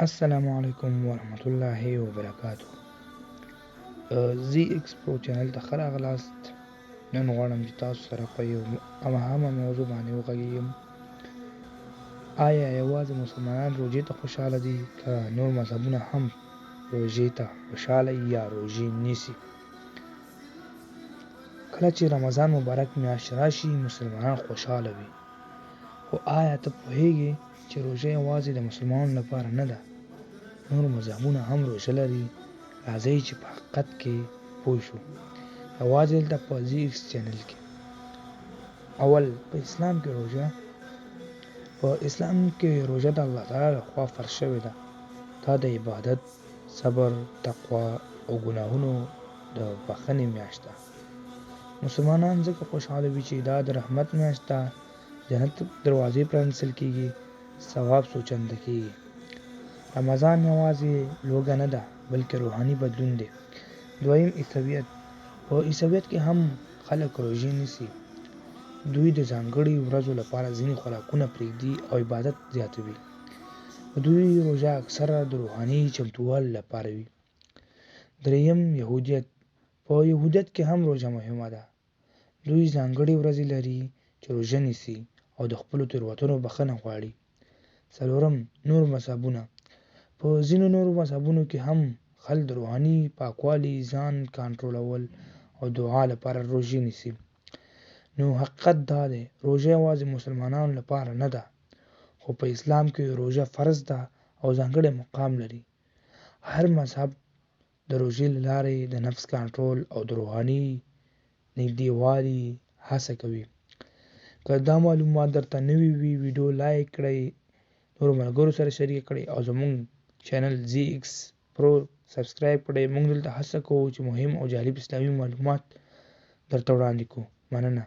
السلام علیکم ورحمت الله وبرکاتو. زی ایکس پرو چینل ته ښه راغلاست. نن غواړم چې تاسو سره په یو مهمه موضوع باندې وغږیږم. آیا یوازې مسلمانان روژې ته خوشحاله دي که نور مذهبونه هم روژې ته خوشحاله یا روژې نیسي؟ کله چې رمضان مبارک میاشت راشي مسلمانان خوشحاله وي، خو آیا ته پوهیږې چې روژه یوازې د مسلمانانو لپاره نه ده؟ نور مذهبونه هم روژه لري. راځئ چې په حقیقت کې پوه شو. یوازې دلته په زی ایکس چینل کې. اول، په اسلام کې روژه د الله تعالی لخوا فرض شوې ده. دا د عبادت، صبر، تقوا او ګناهونو د بخښنې میاشت ده. مسلمانان ځکه خوشحاله وي چې دا د رحمت میاشت ده. جنت دروازې پرانیستل کیږي، ثواب څو چنده کیږي. رمضان یوازې لوږه نه ده بلکې روحاني بدلون دی. دویم، عیسویت. په عیسویت کې هم خلک روژې نیسي. دوی د ځانګړي ورځو لپاره ځینې خوراکونه پرېږدي او عبادت زیاتوي. دوی روژه اکثره د روحاني چمتووالي لپاره وي. دریم، یهودیت. په یهودیت کې هم روژه مهمه ده. دوی ځانګړي ورځې لري چې روژه نیسي او د خپلو تېروتنو بخښنه غواړي. څلورم، نور مذهبونه. په ځینو نورو مذهبونو کې هم خلک د روحاني پاکوالي، ځان کنټرولول او دعا لپاره روژې نیسي. نو حقیقت دا دی، روژه یوازې مسلمانانو لپاره نه ده، خو په اسلام کې روژه فرض ده او ځانګړی مقام لري. هر مذهب د روژې له لارې د نفس کنټرول او د روحاني نږدېوالي هڅه کوي. که دا معلومات درته نوي وي، ویډیو لایک کړئ، نورو ملګرو سره شریک کړئ او زموږ چینل زی ایکس پرو سبسکرایب کړئ. موږ دلته هڅه کوو چې مهم او جالب اسلامي معلومات درته وړاندې کوو. مننه.